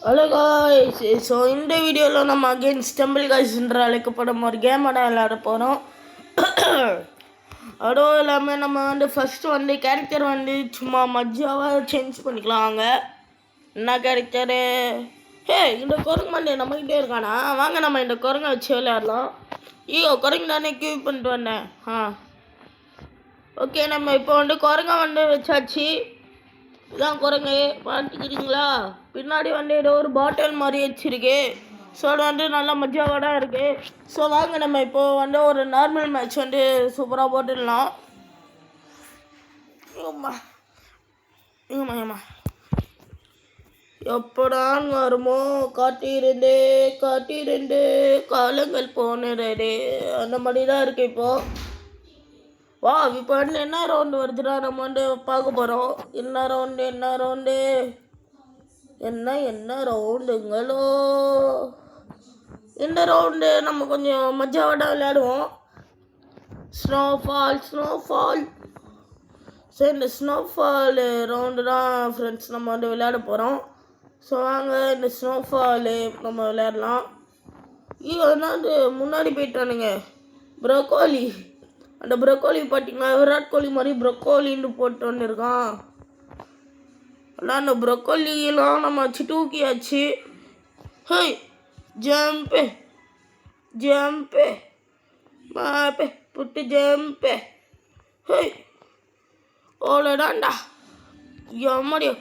Hello guys. So இந்த வீடியோவில் நம்ம அகெயின்ஸ்ட் டெம்பிள் காய்ஸ்ன்ற அழைக்கப்படும் ஒரு கேமோட விளையாட போகிறோம். அதுவும் இல்லாமல் நம்ம ஃபஸ்ட்டு கேரக்டர் சும்மா மஜ்ஜாவாக சேஞ்ச் பண்ணிக்கலாம். வாங்க, என்ன கேரக்டரு? இந்த குரங்கு மண்டே நம்மகிட்டே இருக்கானா? வாங்க நம்ம இந்த குரங்கை வச்சு விளையாடலாம். குரங்கு தானே கியூ பண்ணிட்டு வந்தேன். ஓகே, நம்ம இப்போ குரங்கை வச்சாச்சு. இதான் குரங்கு பார்த்துக்கிறீங்களா? பின்னாடி ஏதோ ஒரு பாட்டில் மாதிரி வச்சிருக்கு. ஸோ அது நல்லா மஜாவாக தான் இருக்குது. ஸோ வாங்க நம்ம இப்போது ஒரு நார்மல் மேட்ச் சூப்பராக போட்டுடலாம். எப்படான் வருமோ காட்டிருந்து காலங்கள் போனதே, அந்த மாதிரி தான் இருக்குது இப்போது. வா, இப்போ என்ன ரவுண்டு வருதுன்னா நம்ம பார்க்க போகிறோம். என்ன ரவுண்டு என்ன ரவுண்டுங்களோ. இந்த ரவுண்டு நம்ம கொஞ்சம் மஜாவோட விளையாடுவோம். ஸ்னோஃபால். ஸோ இந்த ஸ்னோஃபால் ரவுண்டு தான் ஃப்ரெண்ட்ஸ் நம்ம விளையாட போகிறோம். ஸோ வாங்க இந்த ஸ்னோஃபால் நம்ம விளையாடலாம். என்னது முன்னாடி போயிட்டானுங்க ப்ரோக்கோலி. அந்த ப்ரோக்கோலி பார்த்தீங்கன்னா விராட் கோலி மாதிரி ப்ரோக்கோலின்னு போட்டு வந்துருக்கான். ஆனால் அந்த ப்ரோக்கோலியெல்லாம் நம்ம வச்சு தூக்கியாச்சு. ஜம்பு மாப்பே புட்டு ஜம்பு. ஓலடாண்டா எம்மாடியோ.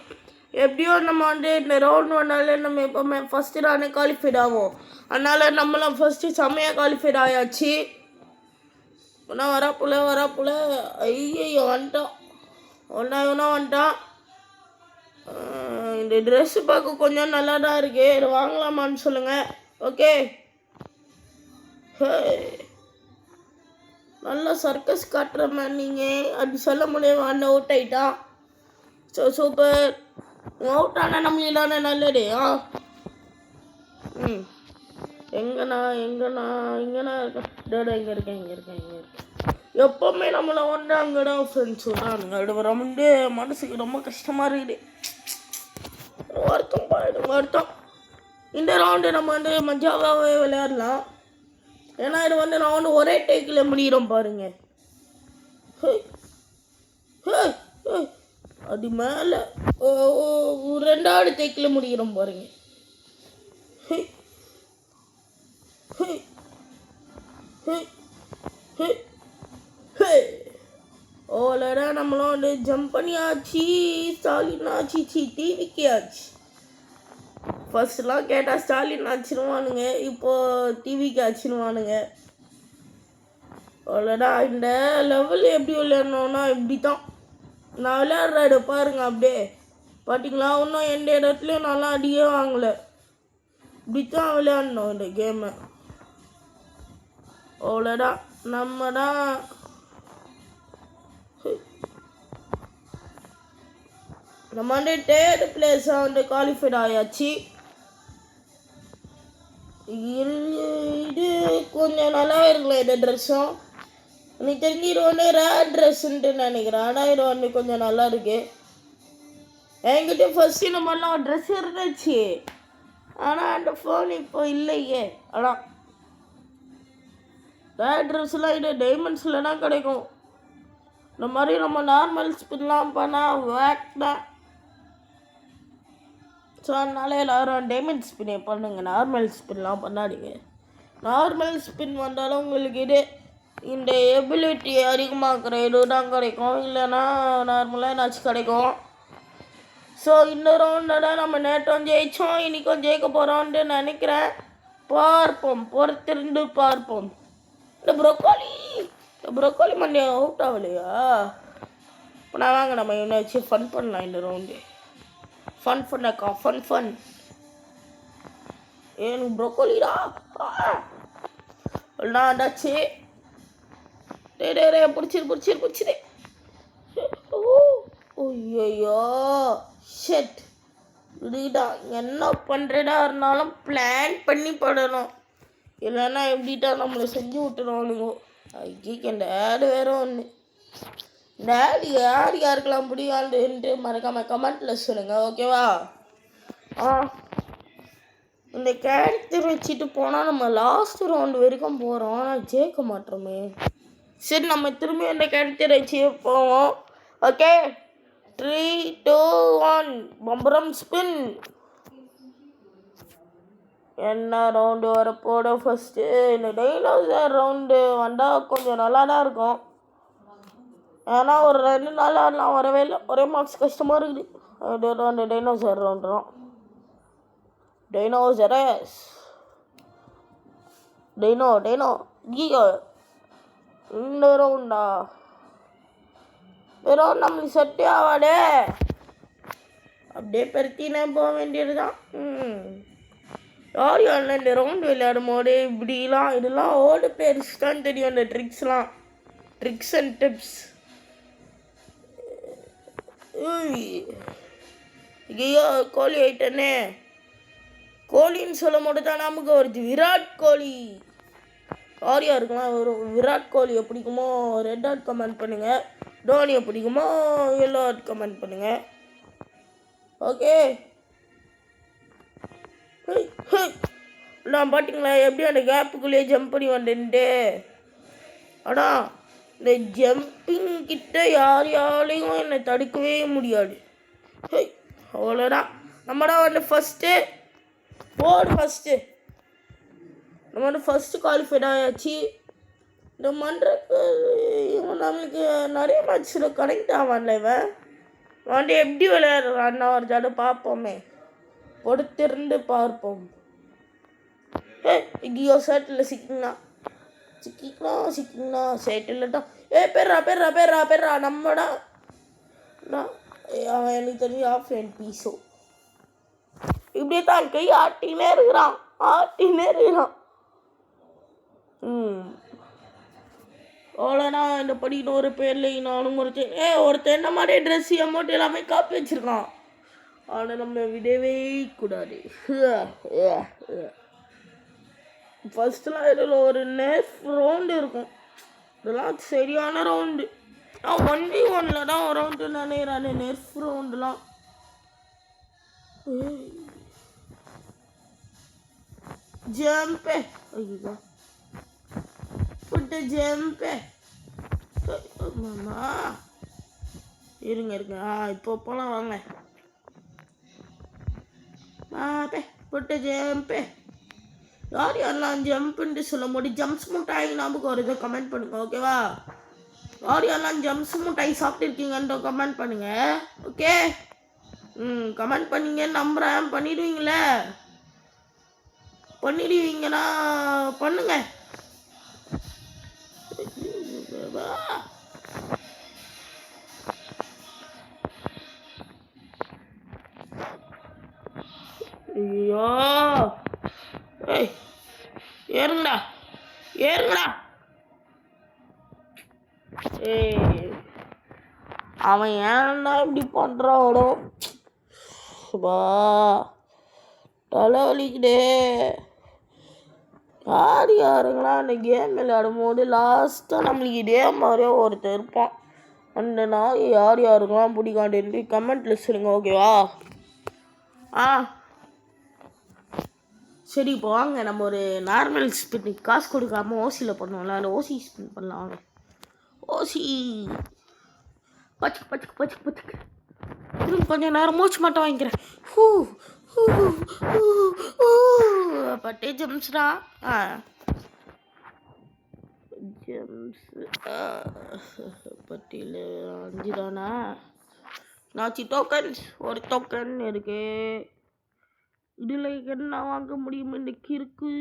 எப்படியோ நம்ம இந்த ரவுண்ட் வந்தாலே நம்ம எப்போவுமே ஃபஸ்ட்டு தானே குவாலிஃபைட் ஆகும். அதனால் நம்மளாம் ஃபஸ்ட்டு செம்மையாக குவாலிஃபைட் ஆயாச்சு. ஆனால் வராப்புல ஐயோ வந்துட்டான். வந்துட்டான். இந்த ட்ரெஸ்ஸு பார்க்க கொஞ்சம் நல்லா தான் இருக்கு. இது வாங்கலாமான்னு சொல்லுங்கள். ஓகே, நல்லா சர்க்கஸ் காட்டுற மாதிரி நீங்கள் அப்படி சொல்ல முடியும். அவுட் ஆகிட்டான். So super. அவுட் ஆனால் நம்மளான நல்லது. எங்கண்ணா இருக்கேன். இங்கே இருக்கேன். எப்போவுமே நம்மளை அங்கே தான் ஃப்ரெண்ட்ஸ் சொன்னானுங்க. அது மனசுக்கு ரொம்ப கஷ்டமாக இருக்குது. வருத்தம். இந்த ரவுண்டு நம்ம மஜாவாகவே விளையாடலாம். ஏன்னா இது நான் ஒரே டேக்கில் முடிகிறோம் பாருங்க. அது மேலே ரெண்டாவது டேக்கில் முடிகிறோம் பாருங்க. ஓலடா நம்மளும் ஜம்ப் பண்ணியாச்சு. ஸ்டாலின் ஆச்சு. டிவிக்கு ஆச்சு. ஃபர்ஸ்ட்லாம் கேட்டால் ஸ்டாலின் ஆச்சிருவானுங்க. இப்போது டிவிக்கு ஆச்சிருவானுங்க. ஓலடா இந்த லெவல் எப்படி விளையாடணும்னா இப்படி தான் நான் விளையாடுற பாருங்க. அப்படியே பார்த்தீங்களா? இன்னும் எந்த இடத்துலையும் நல்லா அடியே வாங்கலை. இப்படித்தான் விளையாடணும் இந்த கேமை. அவ்வளோடா நம்ம தான் தேர்ட் பிளேஸாக குவாலிஃபைட் ஆயாச்சு. இது கொஞ்சம் நல்லா இருக்குல்ல இந்த ட்ரெஸ்ஸும். எனக்கு தெரிஞ்சு இது ரேர் ட்ரெஸ்ஸுன்ட்டு நினைக்கிறேன். ஆனால் இது கொஞ்சம் நல்லா இருக்கு. என்கிட்ட ஃபஸ்ட்டு இந்த மாதிரிலாம் ஒரு ட்ரெஸ் இருந்துச்சு. ஆனால் அந்த ஃபோன் இப்போ இல்லையே. ஆனால் ரேர் ட்ரெஸ்லாம் இது டைமண்ட்ஸில் தான் கிடைக்கும். இந்த மாதிரி நம்ம நார்மல் ஸ்பின்லாம் பண்ணால் வேக் தான். ஸோ அதனால எல்லோரும் டைமண்ட் ஸ்பின்னே பண்ணுங்க. நார்மல் ஸ்பின்லாம் பண்ணாதீங்க. நார்மல் ஸ்பின் வந்தாலும் உங்களுக்கு இந்த எபிலிட்டி அதிகமாக்குற இது தான் கிடைக்கும். இல்லைன்னா நார்மலாக என்னாச்சும் கிடைக்கும். ஸோ இந்த ரவுண்டில் தான் நம்ம நேற்றும் ஜெயித்தோம். இன்றைக்கும் ஜெயிக்க போகிறோன்ட்டு நினைக்கிறேன். பொறுத்திருந்து பார்ப்போம். இந்த ப்ரோக்கோலி மண்டே அவுட் ஆகலையா? இப்போ நான் வாங்க நம்ம என்ன வச்சு ஃபன் பண்ணலாம். இந்த ரவுண்டு ஃபன் எனக்கு ப்ரோக்கோலிடா ஆண்டாச்சு. பிடிச்சிரு. ஐயோ ஷெட். இதுடா என்ன பண்ணுறதா இருந்தாலும் பிளான் பண்ணி படணும். இல்லைன்னா எப்படிட்டா நம்மளை செஞ்சு விட்டுருவானுங்க. இந்த ஆடு வேறு ஒன்று. இந்த ஆடு யாருக்கெல்லாம் முடியாதுன்ட்டு மறக்காமல் கமெண்ட்டில் சொல்லுங்கள். ஓகேவா? இந்த கேரக்டர் வச்சுட்டு போனால் நம்ம லாஸ்ட் ரவுண்டு வரைக்கும் போகிறோம், ஆனால் ஜெயிக்க மாட்டோமே. சரி, நம்ம திரும்பி அந்த கேரக்டர் வச்சு போவோம். ஓகே, 3, 2, 1 பம்பரம் ஸ்பின். என்ன ரவுண்டு வரப்போட ஃபஸ்ட்டு இந்த டைனோசர் ரவுண்டு வந்தால் கொஞ்சம் நல்லா தான் இருக்கும். ஏன்னா ஒரு 2 நாள் ஆடலாம், வரவே இல்லை. ஒரே மார்க்ஸ் கஷ்டமாக இருக்குது. அந்த டைனோசர் ரவுண்டு தான். டைனோசரஸ் டைனோ கீயோ இந்த ரவுண்டா வெறும் நம்மளுக்கு செட்டே ஆகாடே. அப்படியே பெருத்தினே போக வேண்டியது தான். யார் யாரெல்லாம் இந்த ரவுண்டு விளையாடும் போது இப்படிலாம் இதெல்லாம் ஓல்டு பிளேயர்ஸ் தான் தெரியும். இந்த ட்ரிக்ஸ் அண்ட் டிப்ஸ். ஐயோ, கோழி ஆயிட்டனே. கோழின்னு சொல்ல மட்டும் தான் நமக்கு வருது விராட் கோலி. யார் யாருக்கெல்லாம் வரும் விராட் கோலியை பிடிக்குமோ ரெட் ஹார்ட் கமெண்ட் பண்ணுங்கள். டோனியை பிடிக்குமோ எல்லோ ஹார்ட் கமெண்ட் பண்ணுங்கள். ஓகே, நான் பார்த்தீங்களா எப்படி அந்த கேப்புக்குள்ளேயே ஜம்ப் பண்ணி வந்துட்டு. ஆனால் இந்த ஜம்பிங் கிட்ட யாரையும் என்னை தடுக்கவே முடியாது. அவ்வளோதான். நம்ம தான் வந்து ஃபஸ்ட்டு நம்ம வந்து ஃபஸ்ட்டு குவாலிஃபைட் ஆயாச்சு. இந்த மன்றக்கு நம்மளுக்கு நிறைய மேட்ச்சில் கனெக்ட் ஆவான்ல. இவன் வந்து எப்படி விளையாடுறான்னா ஒரு ஜாடு பார்ப்போமே, பொறுத்திருந்து பார்ப்போம். இங்கேயோ சேட்டில் சிக்கிக்கலாம் சேட்டில் தான். பெறா நம்மடா. அவன் எனக்கு தெரிஞ்சு ஆஃப் லைன் பீஸோ இப்படியே தான் கை ஆட்டினே இருக்கிறான். அவ்வளோனா இந்த படிக்கிற ஒரு பேரில் நானும் ஒருத்தன் என்ன மாதிரி ட்ரெஸ் அமௌண்ட் எல்லாமே காப்பி வச்சுருக்கான். ஆனால் நம்ம விடவே கூடாது. ஃபஸ்ட்டுலாம் இதில் ஒரு நெர்ஃப் ரவுண்டு இருக்கும். இதெல்லாம் சரியான ரவுண்டு. 1v1 தான் ஒரு ரவுண்டு நினைக்கிறானே நெர்ஃப் ரவுண்டுலாம். ஜம்பே ஐயோ புட்டு ஜம்பே மாமா இருங்க இப்போ போகலாம் வாங்க. புட்டு ஜம்பே யார் யாரெல்லாம் ஜம்ப்புன்ட்டு சொல்ல முடியும். ஜம்ப்ஸ் முட்டாய் நமக்கு ஒரு இதை கமெண்ட் பண்ணுங்க. ஓகேவா? யார் யாரெல்லாம் ஜம்ப்ஸ் முட்டாய் சாப்பிட்டுருக்கீங்கன்ற கமெண்ட் பண்ணுங்க. ஓகே, கமெண்ட் பண்ணிங்கன்னு நம்புகிறேன். பண்ணிடுவீங்கன்னா பண்ணுங்க. ஐயோ, ஏறுங்கடா. அவன் ஏன்னா இப்படி பண்ணுறானோ தலை வலிக்குதே. யாருங்களா அந்த கேம் விளையாடும் போது லாஸ்ட்டாக நம்மளுக்கு இதே மாதிரியே ஒருத்தர் இருப்பான். அந்த நாய் யாருக்கெல்லாம் பிடிக்காண்டு கமெண்ட்டில் சொல்லுங்க. ஓகேவா? சரி, இப்போ வாங்க நம்ம ஒரு நார்மல் ஸ்பின் காசு கொடுக்காம ஓசியில் பண்ணுவோம்ல, அந்த ஓசி ஸ்பின் பண்ணலாம். வாங்க ஓசி பச்சுக்கு கொஞ்சம் நேரம் மூச்சு மட்டும் வாங்கிக்கிறேன். பட்டே ஜம்ஸ்டா. ஜம்ஸ் பட்டியில் 5 தானா? நாச்சி டோக்கன்ஸ் ஒரு டோக்கன் இருக்கு. இதில் என்ன வாங்க முடியும் இன்னைக்கு இருக்கு.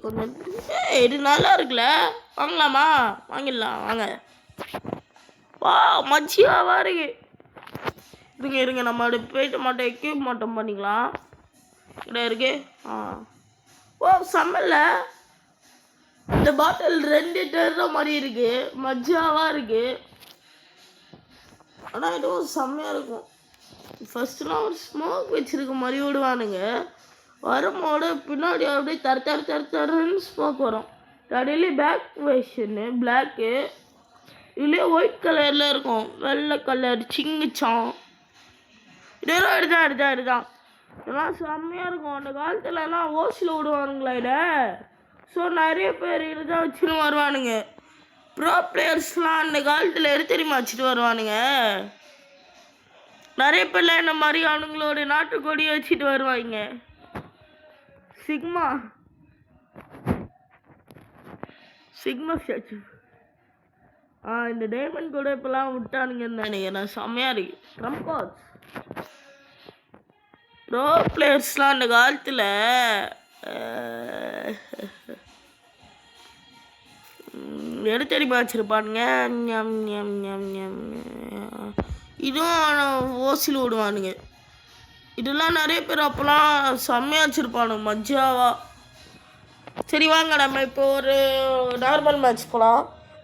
கொஞ்சம் இது நல்லா இருக்குல்ல, வாங்கலாமா? வாங்கிடலாம் வாங்க. வா மச்சியாவா இருக்கு. இருங்க நம்ம அப்படி போயிட்டு மாட்டோம் எக்யூப்மெண்ட்டும் பண்ணிக்கலாம். இடம் இருக்கு. செம்மல்ல இந்த பாட்டில் 2 டர்ற மாதிரி இருக்கு. மஜாவாக இருக்கு. ஆனால் இதுவும் செம்மையாக இருக்கும். ஃபஸ்ட்டுலாம் ஒரு ஸ்மோக் வச்சுருக்க மாதிரி விடுவானுங்க. வரும்போது பின்னாடி அப்படியே தருன்னு ஸ்மோக் வரும். கடையிலே பேக் வெர்ஷனு பிளாக்கு, இதுலேயே ஒயிட் கலரில் இருக்கும். வெள்ளை கலர் சிங்கிச்சான். இதெல்லாம் எடுத்தான் இதெல்லாம் செம்மையாக இருக்கும். அந்த காலத்துலலாம் ஓசில் விடுவானுங்களா இதை. ஸோ நிறைய பேர் இதுதான் வச்சுன்னு வருவானுங்க. ப்ரோ பிளேயர்ஸ்லாம் அந்த காலத்தில் எது தெரியுமா வச்சுட்டு வருவானுங்க. நிறைய பேர்லாம் இந்த மாதிரி அவனுங்களோட நாட்டுக்கொடியை வச்சுட்டு வருவாங்க. Sigma statue. இந்த டைமண்ட் கூட இப்போலாம் விட்டானுங்கன்னு நினைக்கிறேன். செம்மையாக இருக்கு. ட்ரம்ப் கார்ட்ஸ் ப்ரோ பிளேயர்ஸ்லாம் அந்த காலத்தில் எது தெரியுமா வச்சுருப்பானுங்க. இதுவும் ஓசில் விடுவானுங்க. இதெல்லாம் நிறைய பேர் அப்போலாம் செம்மையாக வச்சுருப்பானுங்க மஜ்ஜாவா. சரி வாங்க நம்ம இப்போ ஒரு நார்மல் மேட்ச் போகலாம்.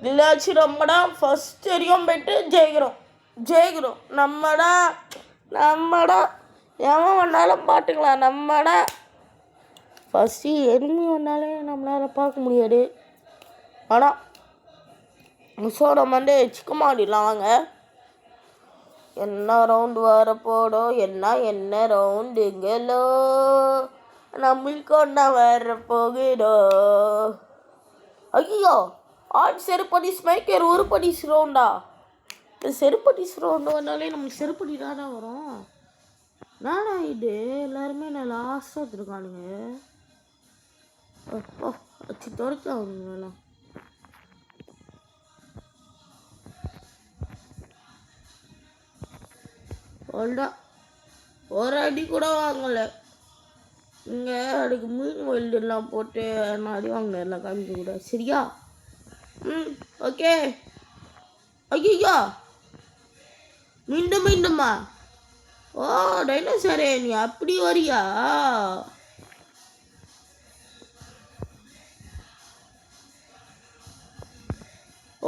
இல்லாச்சு நம்மடா ஃபஸ்ட் வரைக்கும் போய்ட்டு ஜெயிக்கிறோம் நம்மடா எவன் ஒன்றாலும் பார்த்துக்கலாம். நம்மடா ஃபஸ்ட்டு எனிமி ஒன்றாலே நம்மளால் பார்க்க முடியாது. ஆனால் ஸோ நம்ம வந்து சிக்கன் ஆடிடலாம் வாங்க. என்ன ரவுண்டு வரப்போடோ என்ன ரவுண்டுங்களோ நம்மளுக்கு ஒன்றா வரப்போகுதோ. ஐயோ செருப்படிஸ் மேய்க்கர் ஒரு படிஸ் ரவுண்டா. இந்த செருப்படிஸ் ரவுண்டு வந்தாலே நமக்கு செருப்படி தானே வரும். நானா இது எல்லாருமே நான் லாஸ்ட்டாக எடுத்துருக்கானுங்க. வச்சு துறைக்க ஆகுங்கலாம். அவ்வளோதான், ஒரு அடி கூட வாங்கலை. இங்கே அதுக்கு மீன் வெல்டெல்லாம் போட்டு நான் அடி வாங்கினேன் எல்லாம் காமிக்க கூட. சரியா? ஓகே. ஐயா மீண்டுமா? ஓ டைனோசரே நீ அப்படி வரியா?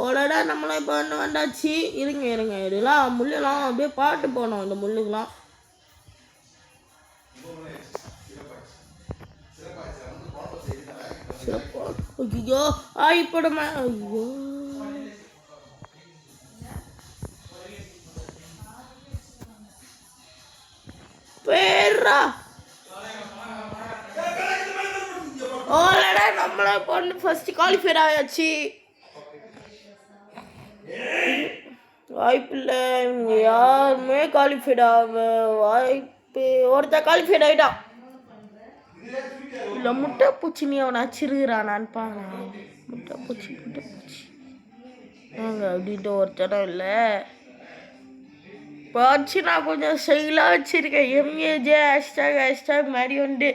ஓடடா நம்மளாம் இப்போ வந்தாச்சு. இருங்க இதெல்லாம் முள்ளெல்லாம் அப்படியே பாட்டு போனோம். இந்த முள்ளுக்கெல்லாம் ஐயோ இப்போ நம்ம ஐயோ பேரா ஓடடா நம்மளாம் இப்போ வந்து ஃபர்ஸ்ட் குவாலிஃபைட் ஆயாச்சு. வாய்ப்பில்லை, யாருமே குவாலிஃபைட் ஆக வாய்ப்பு. ஒருத்தர் குவாலிஃபைட் ஆகிட்டான். இல்லை முட்டை பூச்சி நீ அவனை அச்சிருக்கிறானான்னு பாங்க. முட்டை பூச்சி நாங்கள் அப்படின்ட்டு ஒருத்தரம் இல்லை. இப்போ வச்சு நான் கொஞ்சம் ஸ்டைலாக வச்சுருக்கேன். எம்ஏஜே ஹேஷ்டாக் மாதிரி வந்து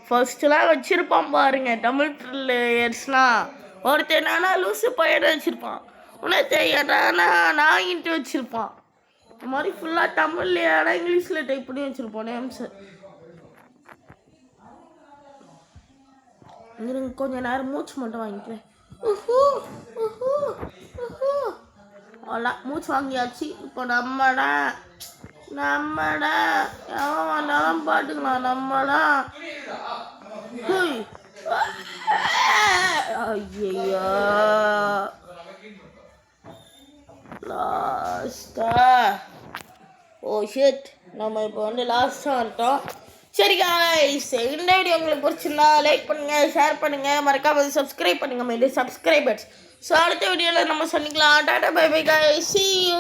ஃபர்ஸ்ட்லாம் வச்சுருப்பான் பாருங்க தமிழ் பிளேயர்ஸ்லாம். ஒருத்தர் என்னன்னா லூசு பையனை வச்சுருப்பான். நான் இன்ட்டு வச்சுருப்பான். இந்த மாதிரி ஃபுல்லாக தமிழ்லையே ஆனால் இங்கிலீஷில் டைப் பண்ணி வச்சுருப்போம் நேம்ஸு. இருங்க கொஞ்சம் நேரம் மூச்சு மட்டும் வாங்கிக்கிறேன். அவ்வளோ மூச்சு வாங்கியாச்சு. இப்போ நம்மடா எவன் வந்தாலும் பாட்டுக்கலாம். நம்மடா ஐயா லாஸ்டா. ஓ ஷிட், நம்ம இப்போ வந்து லாஸ்ட்டாக வந்துட்டோம். சரி गाइस, இந்த வீடியோ உங்களுக்கு பிடிச்சிருந்தா லைக் பண்ணுங்கள், ஷேர் பண்ணுங்கள், மறக்காம சப்ஸ்கிரைப் பண்ணுங்கள். சப்ஸ்கிரைபர்ஸ். ஸோ அடுத்த வீடியோவில் நம்ம சந்திக்கலாம். Tata bye bye guys, see you.